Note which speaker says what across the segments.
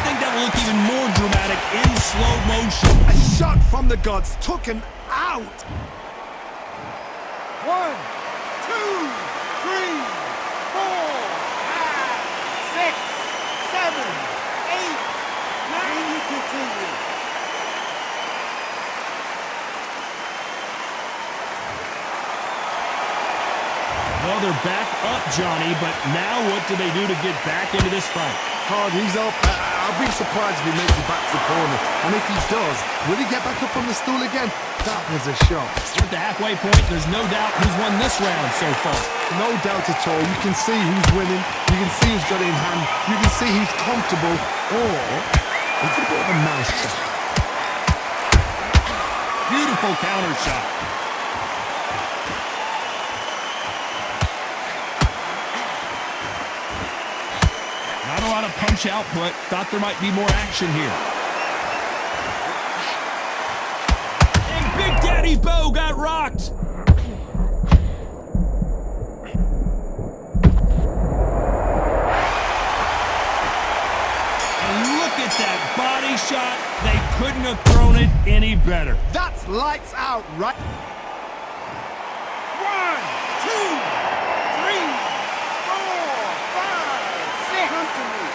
Speaker 1: think that will look even more dramatic in slow motion.
Speaker 2: A shot from the gods took him out.
Speaker 3: 1, 2, 3, 4, 5, 6, 7, 8, 9. You continue.
Speaker 1: Well, they're back up, Johnny, but now what do they do to get back into this fight?
Speaker 2: Hard, he's up. I'll be surprised if he makes it back to the corner. And if he does, will he get back up from the stool again? That was a shot.
Speaker 1: We're at the halfway point. There's no doubt who's won this round so far.
Speaker 2: No doubt at all. You can see who's winning. You can see who's got it in hand. You can see who's comfortable. Or it's a bit of a mouse shot.
Speaker 1: Beautiful counter shot. Not a lot of punch output. Thought there might be more action here. And Big Daddy Bo got rocked. And look at that body shot. They couldn't have thrown it any better.
Speaker 2: That's lights out, right?
Speaker 3: 1, 2, 3, 4, 5, 6. Come to me.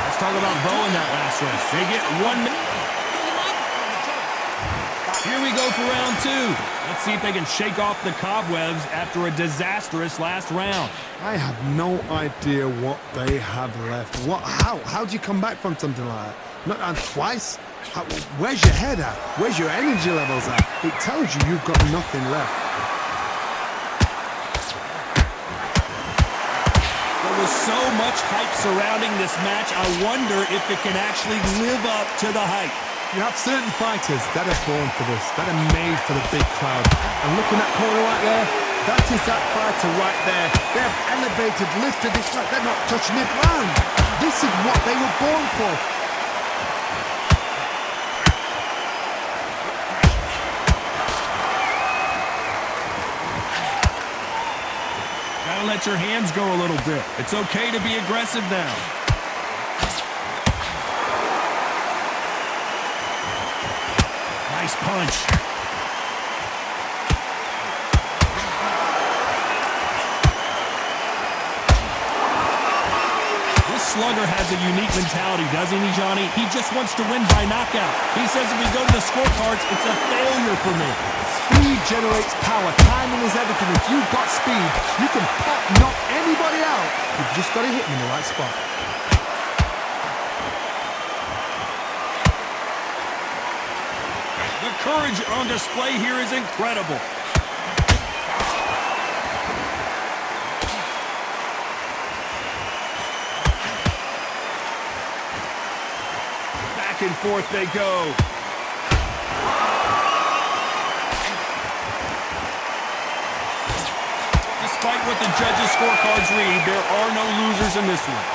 Speaker 1: Let's talk about Bo in that last race. They get 1 minute. Here we go for round 2. Let's see if they can shake off the cobwebs after a disastrous last round.
Speaker 2: I have no idea what they have left. How do you come back from something like that? Not and twice? Where's your head at? Where's your energy levels at? It tells you you've got nothing left.
Speaker 1: There was so much hype surrounding this match, I wonder if it can actually live up to the hype.
Speaker 2: You have certain fighters that are born for this, that are made for the big crowd. And look in that corner right there, that is that fighter right there. They have elevated, lifted, it's like they're not touching the ground. This is what they were born for.
Speaker 1: Gotta let your hands go a little bit. It's okay to be aggressive now. Nice punch. This slugger has a unique mentality, doesn't he, Johnny? He just wants to win by knockout. He says if we go to the scorecards, it's a failure for me.
Speaker 2: Speed generates power. Timing is everything. If you've got speed, you can knock anybody out. You've just got to hit them in the right spot.
Speaker 1: The courage on display here is incredible. Back and forth they go. Despite what the judges' scorecards read, there are no losers in this one.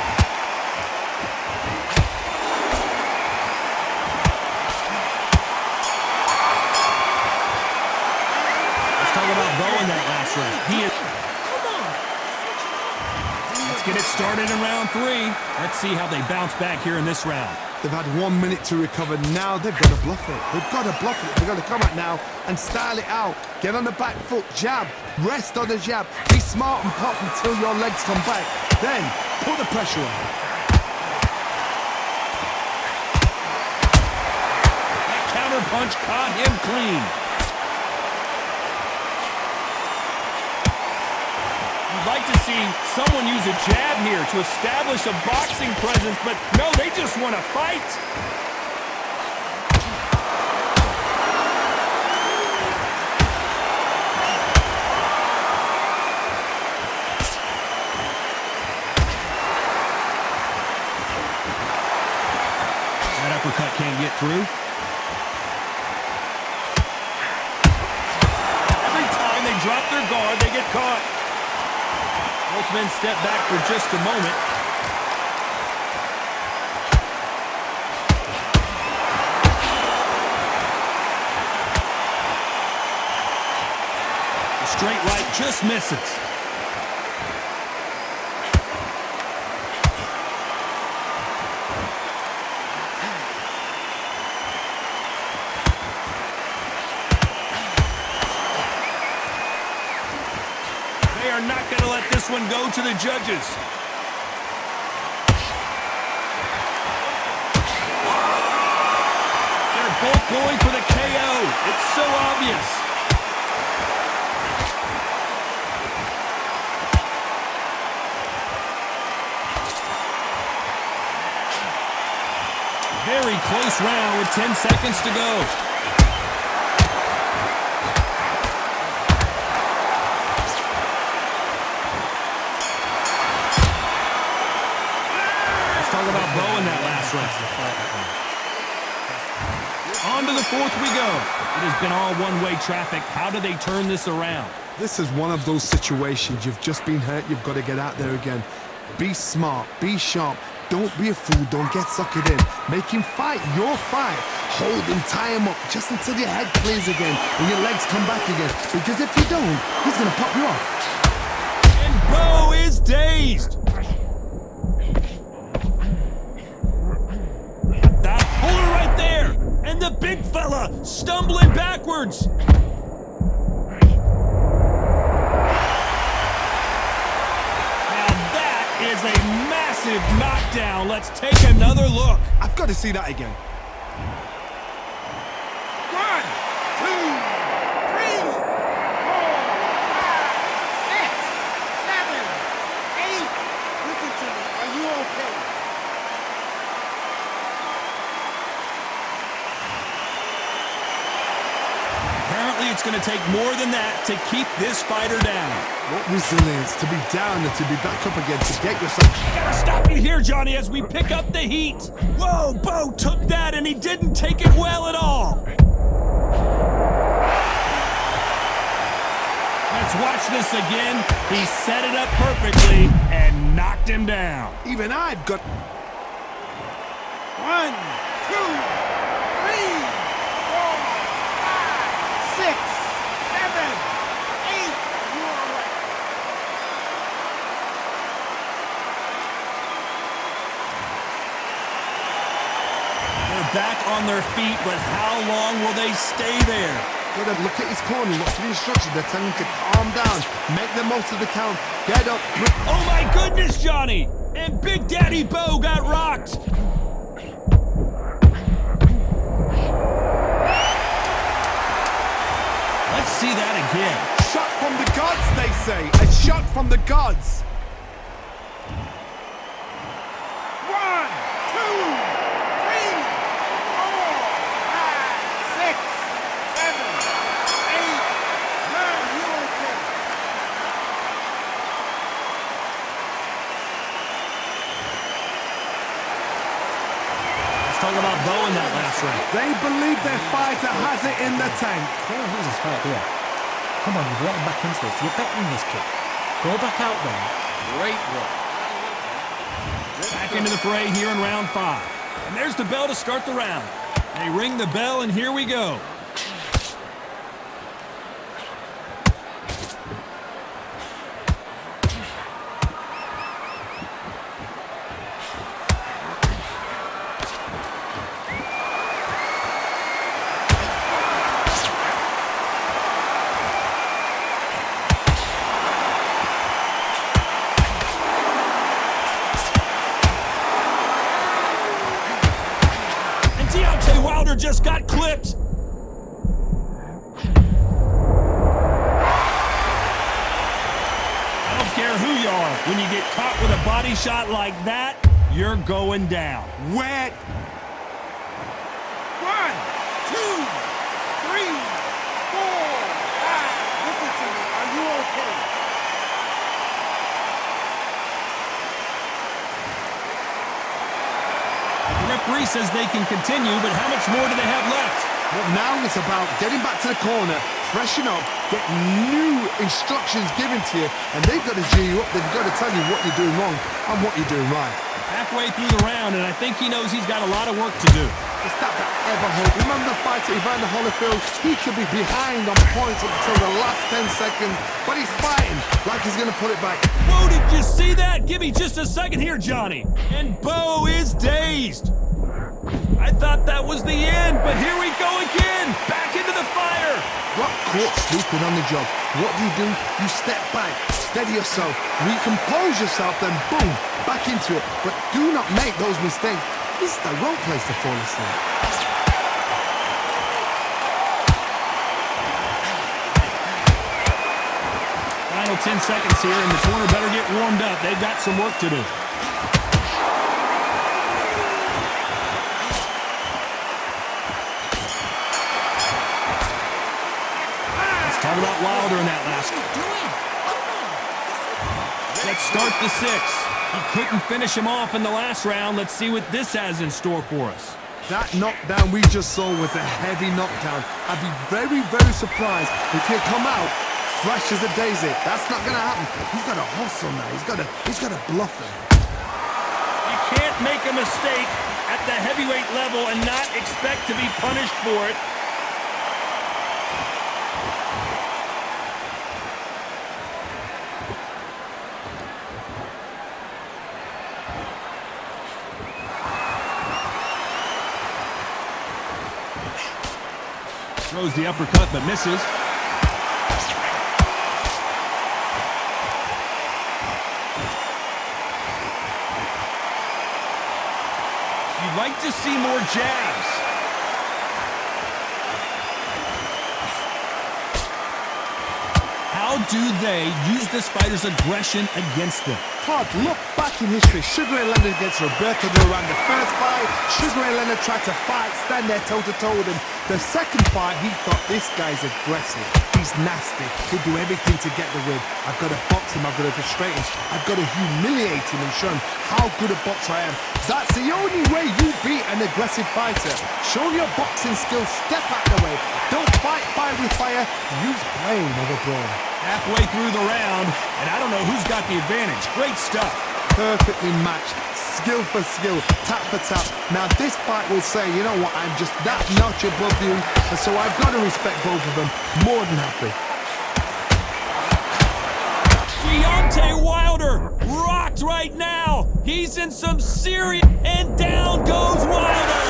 Speaker 1: Let's get it started in round 3. Let's see how they bounce back here in this round.
Speaker 2: They've had 1 minute to recover. Now they've got to bluff it. They've got to bluff it. They've got to come out now and style it out. Get on the back foot, jab, rest on the jab. Be smart and pop until your legs come back. Then put the pressure on.
Speaker 1: That counter punch caught him clean. Like to see someone use a jab here to establish a boxing presence, but no, they just want to fight. That uppercut can't get through. Every time they drop their guard, they get caught. Both men step back for just a moment. Straight right just misses. They are not going to let this one go to the judges. They're both going for the KO. It's so obvious. Very close round with 10 seconds to go. Let's talk about Bo in that last round. On to the fourth we go. It has been all one-way traffic. How do they turn this around?
Speaker 2: This is one of those situations. You've just been hurt. You've got to get out there again. Be smart. Be sharp. Don't be a fool. Don't get suckered in. Make him fight your fight. Hold him, tie him up just until your head clears again and your legs come back again. Because if you don't, he's going to pop you off.
Speaker 1: And Bo is dazed. That puller right there. And the big fella stumbling backwards. Is a massive knockdown. Let's take another look.
Speaker 2: I've got to see that again.
Speaker 3: 1, 2, 3, 4, 5, 6, 7, 8. Listen to me. Are you okay?
Speaker 1: Apparently, it's going to take more than that to keep this fighter down.
Speaker 2: What resilience to be down and to be back up again, to get yourself...
Speaker 1: Gotta stop you here, Johnny, as we pick up the heat. Whoa, Bo took that and he didn't take it well at all. Let's watch this again. He set it up perfectly and knocked him down.
Speaker 2: Even I've got...
Speaker 3: 1, 2, 3, 4, 5, 6, 7, 8. You all right?
Speaker 1: They're back on their feet, but how long will they stay there?
Speaker 2: Got to look at his corner, look at the instructions. They're telling him to calm down, make the most of the count, get up.
Speaker 1: Oh my goodness, Johnny! And Big Daddy Bo got rocked. Let's see that again.
Speaker 2: Shot from the gods, they say. A shot from the gods.
Speaker 3: 1, 2, 3, 4, 5, 6, 7, 8, 9. You okay?
Speaker 1: Let's talk about Bo in that last round.
Speaker 2: They believe their fighter has it in the tank.
Speaker 4: Don't lose his fight here. Come on, you've let him back into this. You're betting this kid. Go back out there.
Speaker 1: Great work. Back into the fray here in round 5. And there's the bell to start the round. They ring the bell, and here we go. Just got clipped. I don't care who you are. When you get caught with a body shot like that, you're going down.
Speaker 2: Wet.
Speaker 3: 1, 2, 3, 4, 5. Listen to me. Are you okay?
Speaker 1: The referee says they can continue, but how much more do they have left?
Speaker 2: Well, now it's about getting back to the corner, freshen up, get new instructions given to you, and they've got to G you up. They've got to tell you what you're doing wrong and what you're doing right.
Speaker 1: Halfway through the round, and I think he knows he's got a lot of work to do.
Speaker 2: It's that ever hope. Remember the fight at Evander Holyfield? He could be behind on points up until the last 10 seconds, but he's fighting like he's going to put it back.
Speaker 1: Whoa, did you see that? Give me just a second here, Johnny. And Bo is dazed. I thought that was the end, but here we go again. Back into the fire.
Speaker 2: Got caught sleeping on the job. What do? You step back, steady yourself, recompose yourself, then boom, back into it. But do not make those mistakes. This is the wrong place to fall asleep.
Speaker 1: Final 10 seconds here, and the corner better get warmed up. They've got some work to do. Let's talk about Wilder in that last one. Let's start the 6. He couldn't finish him off in the last round. Let's see what this has in store for us.
Speaker 2: That knockdown we just saw was a heavy knockdown. I'd be very, very surprised if he'd come out fresh as a daisy. That's not going to happen. He's got to hustle now. He's got to bluff him.
Speaker 1: You can't make a mistake at the heavyweight level and not expect to be punished for it. Throws the uppercut, but misses. You'd like to see more jabs. How do they use this fighter's aggression against them?
Speaker 2: Todd, look back in history. Sugar Ray Leonard against Roberto Duran. The first fight, Sugar Ray Leonard tried to fight, stand there toe-to-toe with him. The second fight, he thought, this guy's aggressive. He's nasty. He'll do everything to get the win. I've got to box him. I've got to frustrate him. I've got to humiliate him and show him how good a boxer I am. That's the only way you beat an aggressive fighter. Show your boxing skills. Step out the way. Don't fight fire with fire. Use brain over brawn.
Speaker 1: Halfway through the round, and I don't know who's got the advantage. Great stuff.
Speaker 2: Perfectly matched, skill for skill, tap for tap. Now this fight will say, you know what, I'm just that notch above you, and so I've got to respect both of them. More than happy.
Speaker 1: Deontay Wilder rocked right now. He's in some serious, and down goes Wilder.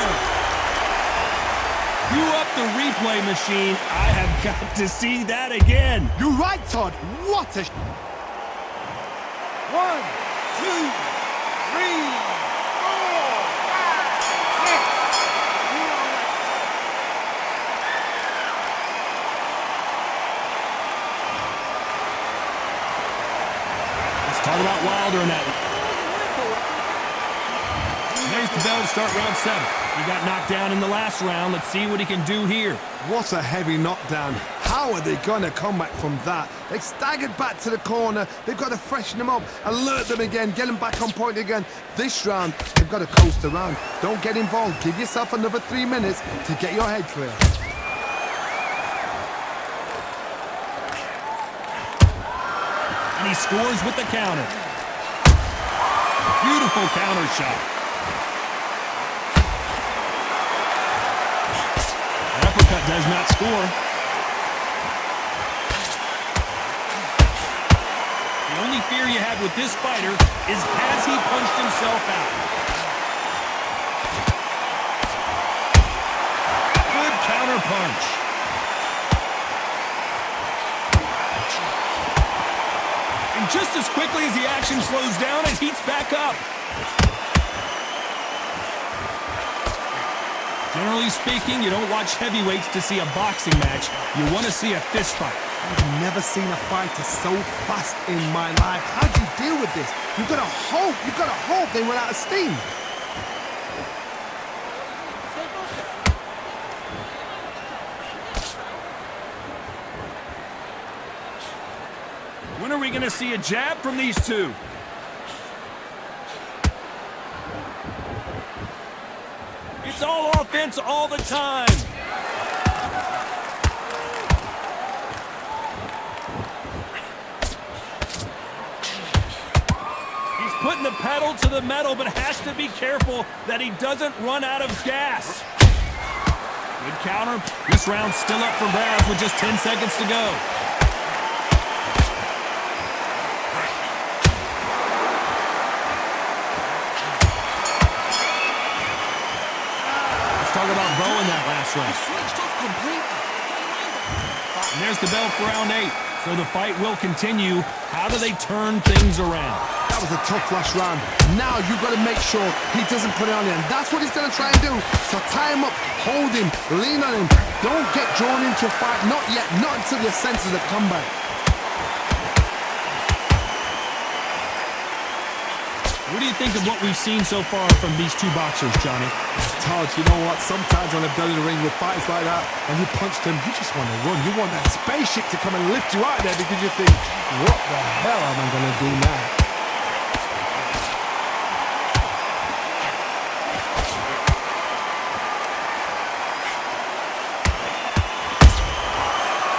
Speaker 1: You up the replay machine. I have got to see that again.
Speaker 2: You're right, Todd. What a...
Speaker 3: 1, 2, 3, 4, 5, 6.
Speaker 1: Let's talk about Wilder in that one. There's the bell to start round 7. He got knocked down in the last round. Let's see what he can do here.
Speaker 2: What a heavy knockdown. How are they going to come back from that? They staggered back to the corner. They've got to freshen them up, alert them again, get them back on point again. This round, they've got to coast around. Don't get involved. Give yourself another 3 minutes to get your head clear.
Speaker 1: And he scores with the counter. Beautiful counter shot. That uppercut does not score. The only fear you have with this fighter is has he punched himself out? Good counter punch. And just as quickly as the action slows down, it heats back up. Generally speaking, you don't watch heavyweights to see a boxing match. You want to see a fist fight.
Speaker 2: I've never seen a fighter so fast in my life. How do you deal with this? You've got to hope they run out of steam.
Speaker 1: When are we going to see a jab from these two? It's all offense all the time. the pedal to the metal, but has to be careful that he doesn't run out of gas. Good counter. This round's still up for grabs with just 10 seconds to go. Let's talk about Bo in that last round.
Speaker 3: Switched off completely.
Speaker 1: And there's the bell for round 8. So the fight will continue. How do they turn things around?
Speaker 2: That was a tough last round. Now you've got to make sure he doesn't put it on you. And that's what he's going to try and do. So tie him up, hold him, lean on him. Don't get drawn into a fight. Not yet. Not until your senses have come back.
Speaker 1: What do you think of what we've seen so far from these two boxers, Johnny?
Speaker 2: Todd, you know what? Sometimes when I've done in the ring with fights like that, and you punched him, you just want to run. You want that spaceship to come and lift you out there because you think, what the hell am I going to do now?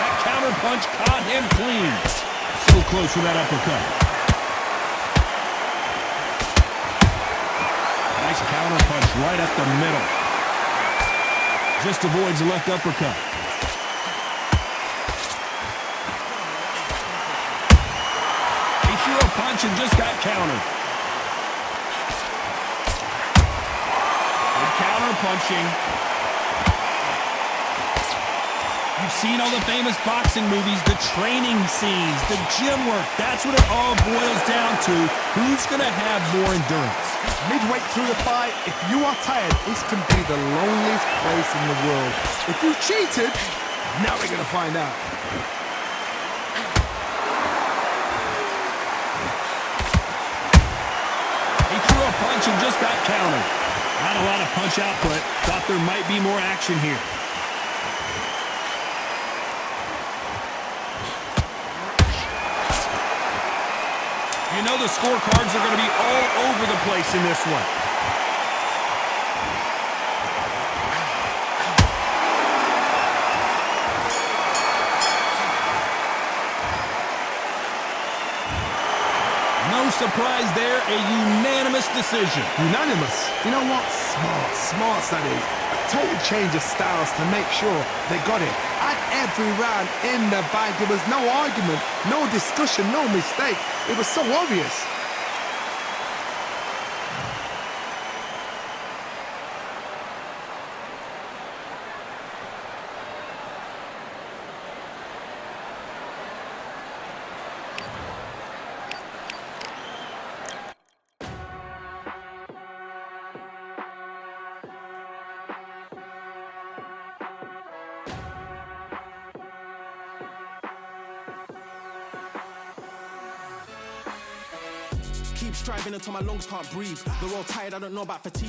Speaker 1: That counter punch caught him clean. So close for that uppercut. Nice counter punch right up the middle. Just avoids the left uppercut. He threw a punch and just got countered. Good counter punching. You've seen all the famous boxing movies, the training scenes, the gym work. That's what it all boils down to. Who's going to have more endurance?
Speaker 2: Midway through the fight, if you are tired, this can be the loneliest place in the world. If you cheated, now we're going to find out.
Speaker 1: He threw a punch and just got countered. Not a lot of punch output. Thought there might be more action here. You know the scorecards are going to be all over the place in this one. No surprise there, a unanimous decision.
Speaker 2: Unanimous? You know what? Smart that is. A total change of styles to make sure they got it. At every round in the bag, there was no argument, no discussion, no mistake. It was so obvious.
Speaker 5: Keep striving until my lungs can't breathe. They're all tired, I don't know about fatigue.